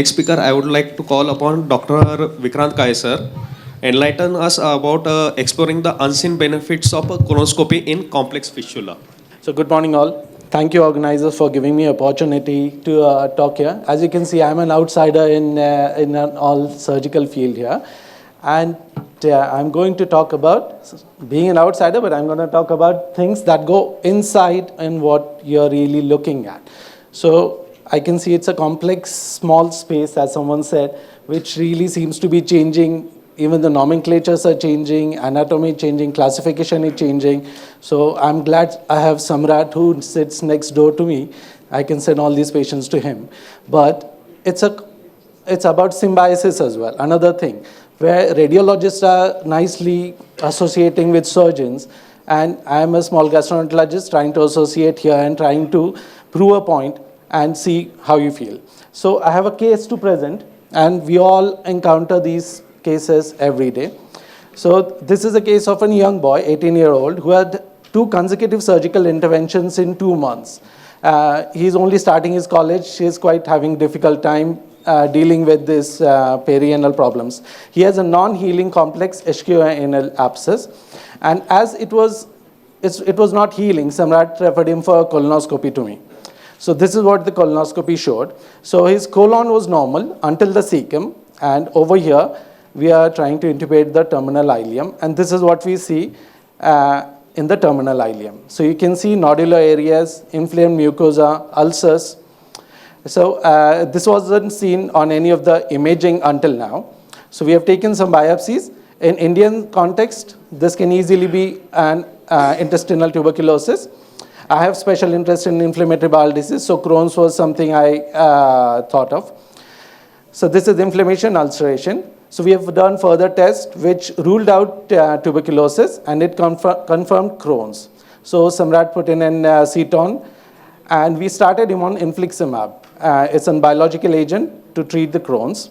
Next speaker, I would like to call upon Dr. Vikrant Kale, sir. Enlighten us about exploring the unseen benefits of a colonoscopy in complex fistula. So good morning all. Thank you organizers for giving me opportunity to talk here. As you can see, I'm an outsider in an all surgical field here. And I'm going to talk about being an outsider, but I'm going to talk about things that go inside and what you're really looking at. So I can see it's a complex, small space, as someone said, which really seems to be changing. Even the nomenclatures are changing, anatomy changing, classification is changing. So I'm glad I have Samrat who sits next door to me. I can send all these patients to him. But it's about symbiosis as well, another thing, where radiologists are nicely associating with surgeons. And I'm a small gastroenterologist trying to associate here and trying to prove a point and see how you feel. So I have a case to present, and we all encounter these cases every day. So this is a case of a young boy, 18-year-old, who had 2 consecutive surgical interventions in 2 months. He's only starting his college. He's quite having difficult time dealing with these perianal problems. He has a non-healing complex ischioanal abscess, and as it was not healing, Samrat referred him for a colonoscopy to me. So this is what the colonoscopy showed. So his colon was normal until the cecum, and over here we are trying to intubate the terminal ileum, and this is what we see in the terminal ileum. So you can see nodular areas, inflamed mucosa, ulcers. So this wasn't seen on any of the imaging until now. So we have taken some biopsies. In Indian context, this can easily be an intestinal tuberculosis. I have special interest in inflammatory bowel disease, so Crohn's was something I thought of. So this is inflammation, ulceration. So we have done further tests which ruled out tuberculosis, and it confirmed Crohn's. So Samrat put in an ceton, and we started him on infliximab. It's a biological agent to treat the Crohn's.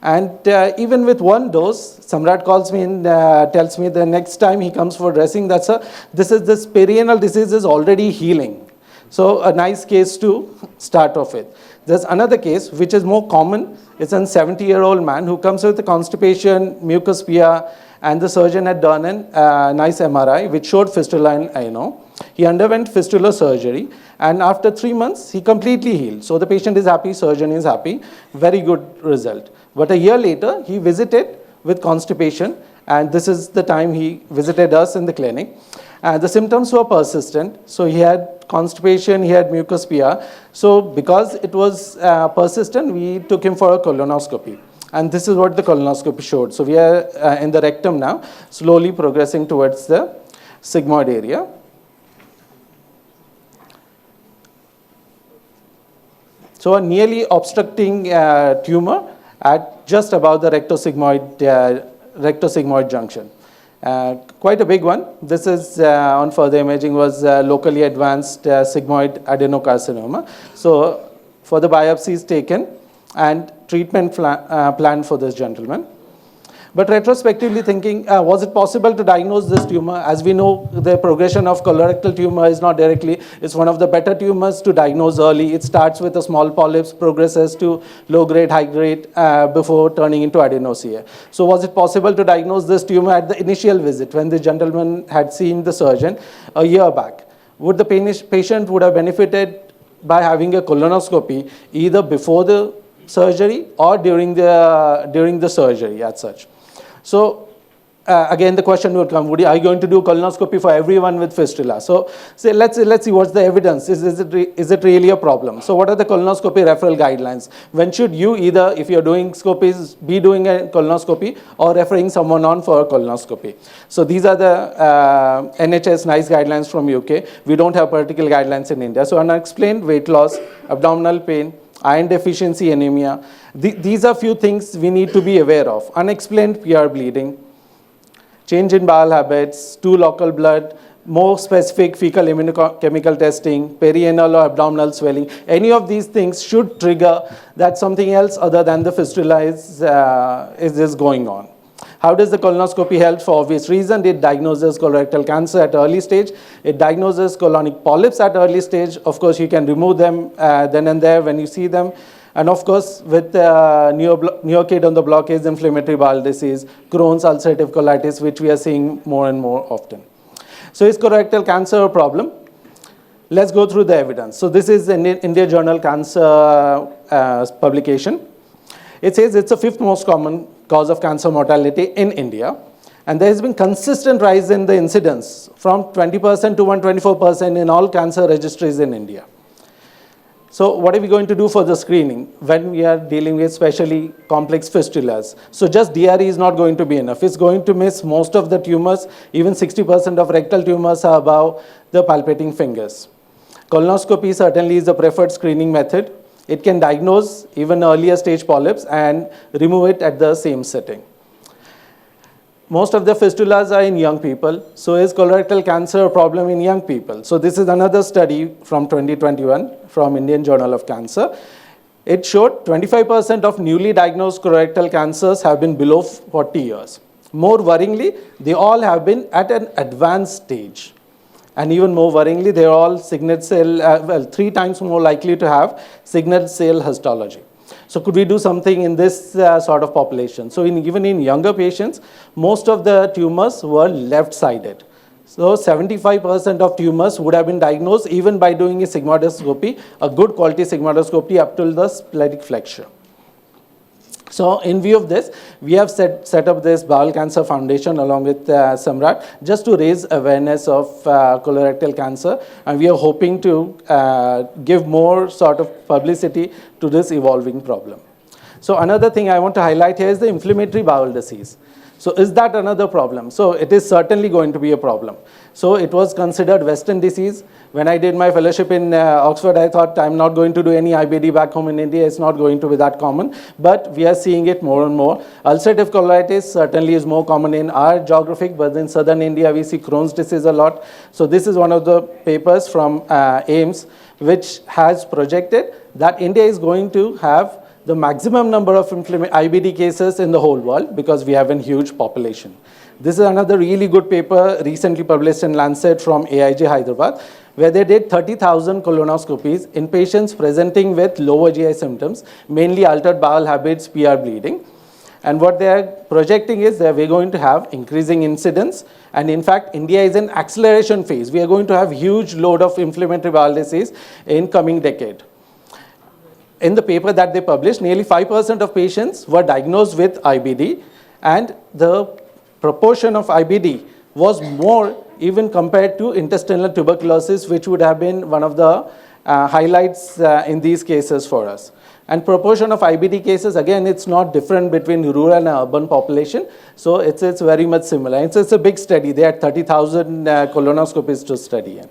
And even with 1 dose, Samrat calls me and tells me the next time he comes for dressing, this perianal disease is already healing. So a nice case to start off with. There's another case which is more common. It's a 70-year-old man who comes with constipation, mucus pia, and the surgeon had done a nice MRI which showed fistula in ano. He underwent fistula surgery, and after 3 months, he completely healed. So the patient is happy, surgeon is happy, very good result. But a year later, he visited with constipation, and this is the time he visited us in the clinic. The symptoms were persistent. So he had constipation, he had mucus pia. So because it was persistent, we took him for a colonoscopy. And this is what the colonoscopy showed. So we are in the rectum now, slowly progressing towards the sigmoid area. So a nearly obstructing tumor at just above the rectosigmoid junction. Quite a big one. This is on further imaging was locally advanced sigmoid adenocarcinoma. So for the biopsies taken and treatment planned for this gentleman. But retrospectively thinking, was it possible to diagnose this tumor? As we know, the progression of colorectal tumor is not directly, it's one of the better tumors to diagnose early. It starts with a small polyps, progresses to low grade, high grade before turning into adenosine. So was it possible to diagnose this tumor at the initial visit when the gentleman had seen the surgeon a year back? Would the patient would have benefited by having a colonoscopy either before the surgery or during the surgery as such? So again, the question would come: are you going to do colonoscopy for everyone with fistula? So let's see what's the evidence. Is it really a problem? So what are the colonoscopy referral guidelines? When should you either, if you're doing scopies, be doing a colonoscopy or referring someone on for a colonoscopy? So these are the NHS NICE guidelines from UK. We don't have particular guidelines in India. So unexplained weight loss, abdominal pain, iron deficiency anemia. These are few things we need to be aware of. Unexplained PR bleeding, change in bowel habits, stool local blood, more specific fecal immunochemical testing, perianal or abdominal swelling. Any of these things should trigger that something else other than the fistula is going on. How does the colonoscopy help? For obvious reason, it diagnoses colorectal cancer at early stage. It diagnoses colonic polyps at early stage. Of course, you can remove them then and there when you see them. And of course, with new kid on the block is inflammatory bowel disease, Crohn's, ulcerative colitis, which we are seeing more and more often. So is colorectal cancer a problem? Let's go through the evidence. So this is an India Journal Cancer publication. It says it's the 5th most common cause of cancer mortality in India. And there has been consistent rise in the incidence from 20% to 124% in all cancer registries in India. So what are we going to do for the screening when we are dealing with especially complex fistulas? So just DRE is not going to be enough. It's going to miss most of the tumors. Even 60% of rectal tumors are above the palpating fingers. Colonoscopy certainly is the preferred screening method. It can diagnose even earlier stage polyps and remove it at the same setting. Most of the fistulas are in young people. So is colorectal cancer a problem in young people? So this is another study from 2021 from Indian Journal of Cancer. It showed 25% of newly diagnosed colorectal cancers have been below 40 years. More worryingly, they all have been at an advanced stage. And even more worryingly, they're all signet cell, 3 times more likely to have signet cell histology. So could we do something in this sort of population? So even in younger patients, most of the tumors were left-sided. So 75% of tumors would have been diagnosed even by doing a sigmoidoscopy, a good quality sigmoidoscopy up till the splenic flexure. So in view of this, we have set up this Bowel Cancer Foundation along with Samrat just to raise awareness of colorectal cancer. And we are hoping to give more sort of publicity to this evolving problem. So another thing I want to highlight here is the inflammatory bowel disease. So is that another problem? So it is certainly going to be a problem. So it was considered Western disease. When I did my fellowship in Oxford, I thought I'm not going to do any IBD back home in India. It's not going to be that common. But we are seeing it more and more. Ulcerative colitis certainly is more common in our geographic, but in southern India, we see Crohn's disease a lot. So this is one of the papers from AIMS, which has projected that India is going to have the maximum number of IBD cases in the whole world because we have a huge population. This is another really good paper recently published in Lancet from AIJ Hyderabad, where they did 30,000 colonoscopies in patients presenting with lower GI symptoms, mainly altered bowel habits, PR bleeding. And what they are projecting is that we're going to have increasing incidence. And in fact, India is in acceleration phase. We are going to have huge load of inflammatory bowel disease in coming decade. In the paper that they published, nearly 5% of patients were diagnosed with IBD, and the proportion of IBD was more even compared to intestinal tuberculosis, which would have been one of the highlights in these cases for us. And proportion of IBD cases, again, it's not different between rural and urban population, so it's very much similar. It's a big study. They had 30,000 colonoscopies to study in.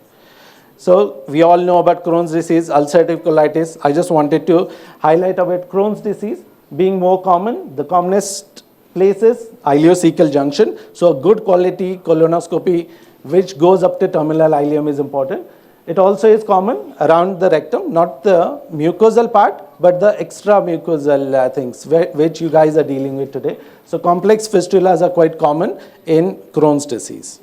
So we all know about Crohn's disease, ulcerative colitis. I just wanted to highlight about Crohn's disease being more common. The commonest place is ileocecal junction. So a good quality colonoscopy which goes up to terminal ileum is important. It also is common around the rectum, not the mucosal part, but the extra mucosal things which you guys are dealing with today. So complex fistulas are quite common in Crohn's disease.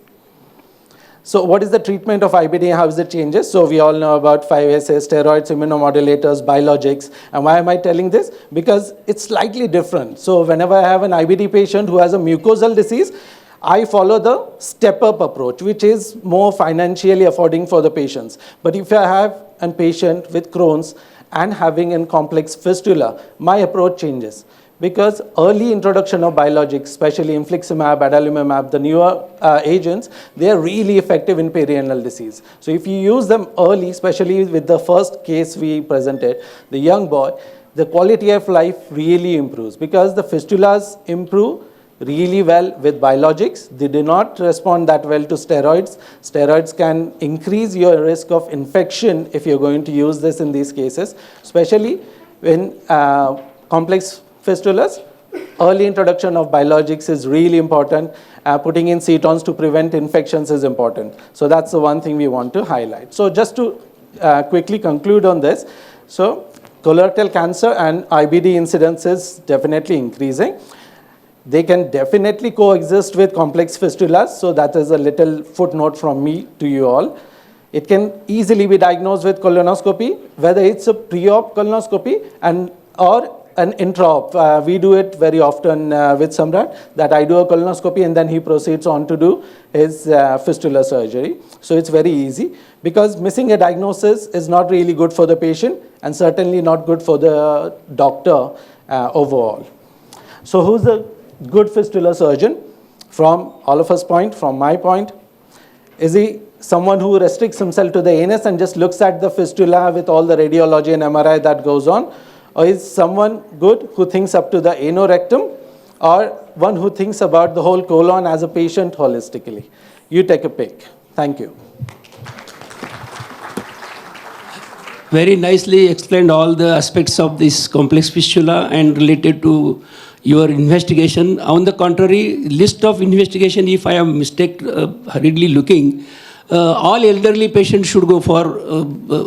So what is the treatment of IBD and how is it changes? So we all know about 5-ASA, steroids, immunomodulators, biologics. And why am I telling this? Because it's slightly different. So whenever I have an IBD patient who has a mucosal disease, I follow the step-up approach, which is more financially affording for the patients. But if I have a patient with Crohn's and having a complex fistula, my approach changes. Because early introduction of biologics, especially infliximab, adalimumab, the newer agents, they are really effective in perianal disease. So if you use them early, especially with the first case we presented, the young boy, the quality of life really improves because the fistulas improve really well with biologics. They do not respond that well to steroids. Steroids can increase your risk of infection if you're going to use this in these cases, especially in complex fistulas. Early introduction of biologics is really important. Putting in cetons to prevent infections is important. So that's the one thing we want to highlight. So just to quickly conclude on this. So colorectal cancer and IBD incidence is definitely increasing. They can definitely coexist with complex fistulas. So that is a little footnote from me to you all. It can easily be diagnosed with colonoscopy, whether it's a pre-op colonoscopy, and or an intra-op. We do it very often with Samrat, that I do a colonoscopy and then he proceeds on to do his fistula surgery. So it's very easy, because missing a diagnosis is not really good for the patient and certainly not good for the doctor overall. So who's a good fistula surgeon? From all of us' point, from my point, is he someone who restricts himself to the anus and just looks at the fistula with all the radiology and MRI that goes on? Or is someone good who thinks up to the anorectum, or one who thinks about the whole colon as a patient holistically? You take a pick. Thank you. Very nicely explained all the aspects of this complex fistula and related to your investigation. On the contrary, list of investigation, if I am hurriedly looking, all elderly patients should go for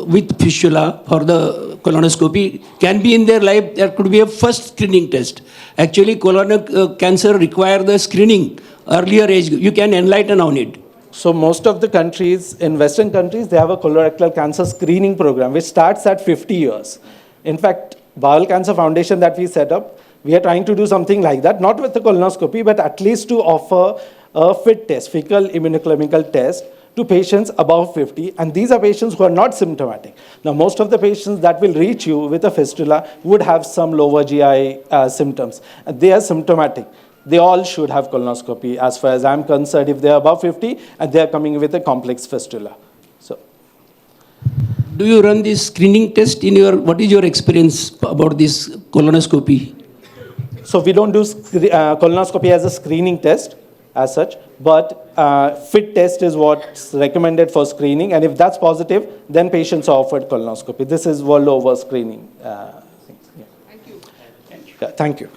with fistula for the colonoscopy. Can be in their life, there could be a first screening test. Actually, colon cancer require the screening earlier age. You can enlighten on it. So most of the countries, in Western countries, they have a colorectal cancer screening program, which starts at 50 years. In fact, Bowel Cancer Foundation that we set up, we are trying to do something like that, not with the colonoscopy, but at least to offer a FIT test, fecal immunochemical test, to patients above 50, and these are patients who are not symptomatic. Now, most of the patients that will reach you with a fistula would have some lower GI symptoms, and they are symptomatic. They all should have colonoscopy, as far as I'm concerned, if they are above 50 and they are coming with a complex fistula. So, do you run this screening test in your, what is your experience about this colonoscopy? So we don't do colonoscopy as a screening test as such, but FIT test is what's recommended for screening, and if that's positive, then patients are offered colonoscopy. This is world over screening. Thank you. Yeah, thank you.